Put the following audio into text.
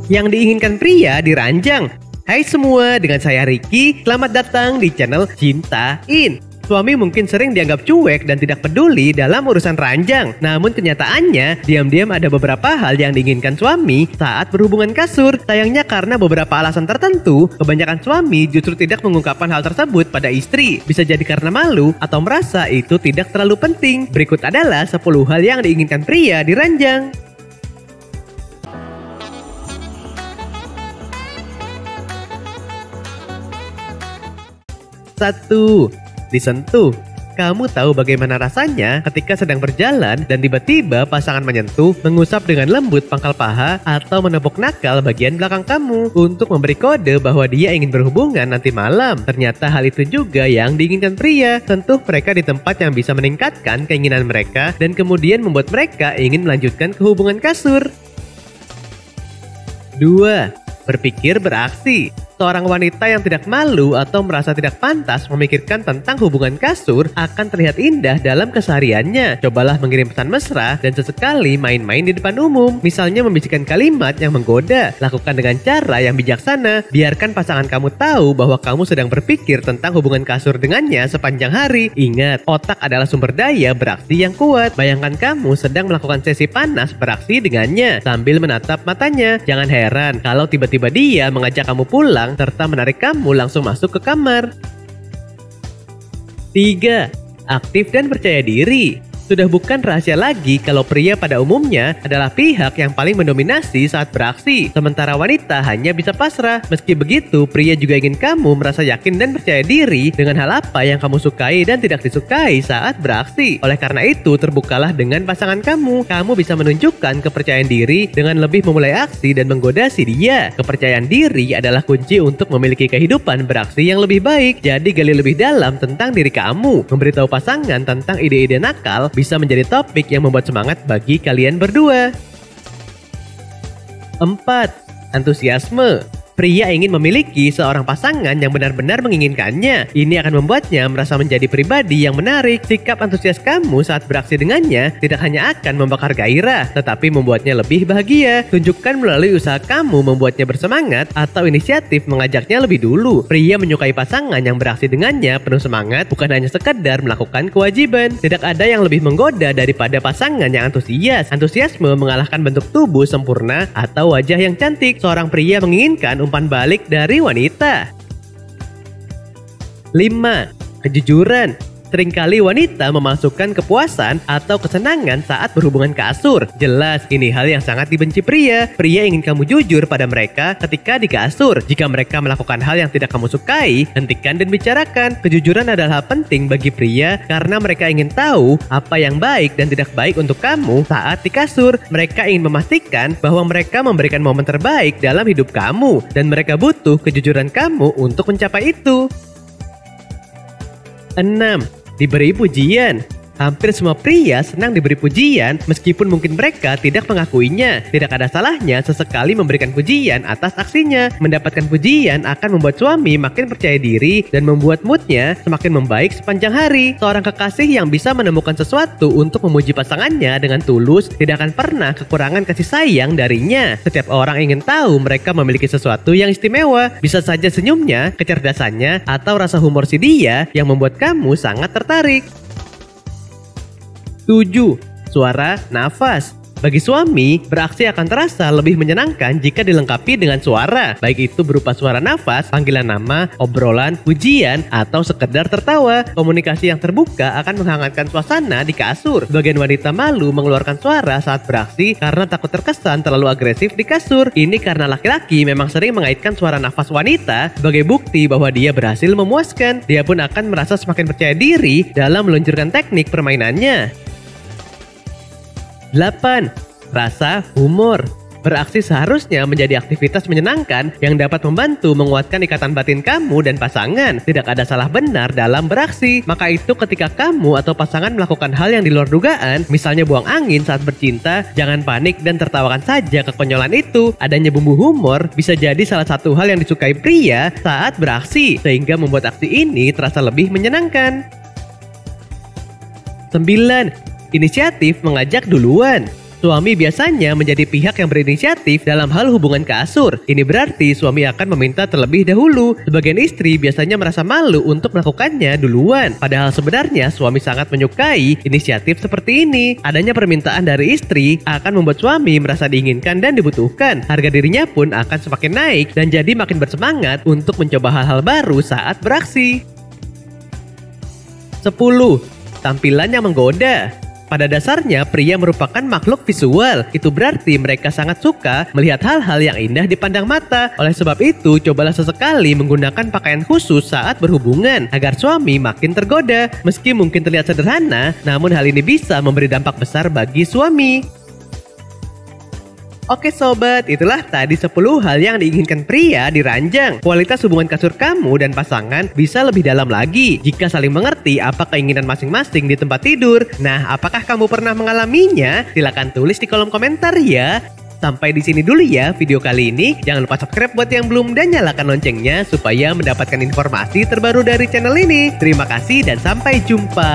Yang diinginkan pria diranjang. Hai semua, dengan saya Ricky. Selamat datang di channel Cintain. Suami mungkin sering dianggap cuek dan tidak peduli dalam urusan ranjang. Namun kenyataannya, diam-diam ada beberapa hal yang diinginkan suami saat berhubungan kasur. Sayangnya karena beberapa alasan tertentu, kebanyakan suami justru tidak mengungkapkan hal tersebut pada istri. Bisa jadi karena malu atau merasa itu tidak terlalu penting. Berikut adalah 10 hal yang diinginkan pria di ranjang. 1. Disentuh. Kamu tahu bagaimana rasanya ketika sedang berjalan dan tiba-tiba pasangan menyentuh, mengusap dengan lembut pangkal paha atau menepuk nakal bagian belakang kamu untuk memberi kode bahwa dia ingin berhubungan nanti malam. Ternyata hal itu juga yang diinginkan pria. Sentuh mereka di tempat yang bisa meningkatkan keinginan mereka dan kemudian membuat mereka ingin melanjutkan ke hubungan kasur. 2. Berpikir beraksi. Seorang wanita yang tidak malu atau merasa tidak pantas memikirkan tentang hubungan kasur akan terlihat indah dalam kesehariannya. Cobalah mengirim pesan mesra dan sesekali main-main di depan umum. Misalnya membisikkan kalimat yang menggoda. Lakukan dengan cara yang bijaksana. Biarkan pasangan kamu tahu bahwa kamu sedang berpikir tentang hubungan kasur dengannya sepanjang hari. Ingat, otak adalah sumber daya beraksi yang kuat. Bayangkan kamu sedang melakukan sesi panas beraksi dengannya sambil menatap matanya. Jangan heran kalau tiba-tiba dia mengajak kamu pulang serta menarik kamu langsung masuk ke kamar. 3. Aktif dan percaya diri. Sudah bukan rahasia lagi kalau pria pada umumnya adalah pihak yang paling mendominasi saat beraksi, sementara wanita hanya bisa pasrah. Meski begitu, pria juga ingin kamu merasa yakin dan percaya diri dengan hal apa yang kamu sukai dan tidak disukai saat beraksi. Oleh karena itu, terbukalah dengan pasangan kamu. Kamu bisa menunjukkan kepercayaan diri dengan lebih memulai aksi dan menggoda si dia. Kepercayaan diri adalah kunci untuk memiliki kehidupan beraksi yang lebih baik. Jadi gali lebih dalam tentang diri kamu. Memberitahu pasangan tentang ide-ide nakal bisa menjadi topik yang membuat semangat bagi kalian berdua. 4. Antusiasme. Pria ingin memiliki seorang pasangan yang benar-benar menginginkannya. Ini akan membuatnya merasa menjadi pribadi yang menarik. Sikap antusias kamu saat beraksi dengannya tidak hanya akan membakar gairah, tetapi membuatnya lebih bahagia. Tunjukkan melalui usaha kamu membuatnya bersemangat atau inisiatif mengajaknya lebih dulu. Pria menyukai pasangan yang beraksi dengannya penuh semangat, bukan hanya sekedar melakukan kewajiban. Tidak ada yang lebih menggoda daripada pasangan yang antusias. Antusiasme mengalahkan bentuk tubuh sempurna atau wajah yang cantik. Seorang pria menginginkan umpan balik dari wanita. 5. Kejujuran. Seringkali wanita memasukkan kepuasan atau kesenangan saat berhubungan kasur. Jelas, ini hal yang sangat dibenci pria. Pria ingin kamu jujur pada mereka ketika di kasur. Jika mereka melakukan hal yang tidak kamu sukai, hentikan dan bicarakan. Kejujuran adalah hal penting bagi pria karena mereka ingin tahu apa yang baik dan tidak baik untuk kamu saat di kasur. Mereka ingin memastikan bahwa mereka memberikan momen terbaik dalam hidup kamu dan mereka butuh kejujuran kamu untuk mencapai itu. 6. Diberi pujian. Hampir semua pria senang diberi pujian meskipun mungkin mereka tidak mengakuinya. Tidak ada salahnya sesekali memberikan pujian atas aksinya. Mendapatkan pujian akan membuat suami makin percaya diri dan membuat moodnya semakin membaik sepanjang hari. Seorang kekasih yang bisa menemukan sesuatu untuk memuji pasangannya dengan tulus tidak akan pernah kekurangan kasih sayang darinya. Setiap orang ingin tahu mereka memiliki sesuatu yang istimewa. Bisa saja senyumnya, kecerdasannya, atau rasa humor si dia yang membuat kamu sangat tertarik. 7. Suara nafas. Bagi suami, beraksi akan terasa lebih menyenangkan jika dilengkapi dengan suara, baik itu berupa suara nafas, panggilan nama, obrolan, pujian, atau sekedar tertawa. Komunikasi yang terbuka akan menghangatkan suasana di kasur. Bagian wanita malu mengeluarkan suara saat beraksi karena takut terkesan terlalu agresif di kasur. Ini karena laki-laki memang sering mengaitkan suara nafas wanita sebagai bukti bahwa dia berhasil memuaskan. Dia pun akan merasa semakin percaya diri dalam meluncurkan teknik permainannya. 8. Rasa humor. Beraksi seharusnya menjadi aktivitas menyenangkan yang dapat membantu menguatkan ikatan batin kamu dan pasangan. Tidak ada salah benar dalam beraksi. Maka itu ketika kamu atau pasangan melakukan hal yang di luar dugaan, misalnya buang angin saat bercinta, jangan panik dan tertawakan saja kekonyolan itu. Adanya bumbu humor bisa jadi salah satu hal yang disukai pria saat beraksi, sehingga membuat aksi ini terasa lebih menyenangkan. 9. Inisiatif mengajak duluan. Suami biasanya menjadi pihak yang berinisiatif dalam hal hubungan kasur. Ini berarti suami akan meminta terlebih dahulu. Sebagian istri biasanya merasa malu untuk melakukannya duluan. Padahal sebenarnya suami sangat menyukai inisiatif seperti ini. Adanya permintaan dari istri akan membuat suami merasa diinginkan dan dibutuhkan. Harga dirinya pun akan semakin naik dan jadi makin bersemangat untuk mencoba hal-hal baru saat beraksi. 10. Tampilan yang menggoda. Pada dasarnya, pria merupakan makhluk visual. Itu berarti mereka sangat suka melihat hal-hal yang indah dipandang mata. Oleh sebab itu, cobalah sesekali menggunakan pakaian khusus saat berhubungan agar suami makin tergoda. Meski mungkin terlihat sederhana, namun hal ini bisa memberi dampak besar bagi suami. Oke sobat, itulah tadi 10 hal yang diinginkan pria di ranjang. Kualitas hubungan kasur kamu dan pasangan bisa lebih dalam lagi jika saling mengerti apa keinginan masing-masing di tempat tidur. Nah, apakah kamu pernah mengalaminya? Silahkan tulis di kolom komentar ya. Sampai di sini dulu ya video kali ini. Jangan lupa subscribe buat yang belum dan nyalakan loncengnya supaya mendapatkan informasi terbaru dari channel ini. Terima kasih dan sampai jumpa.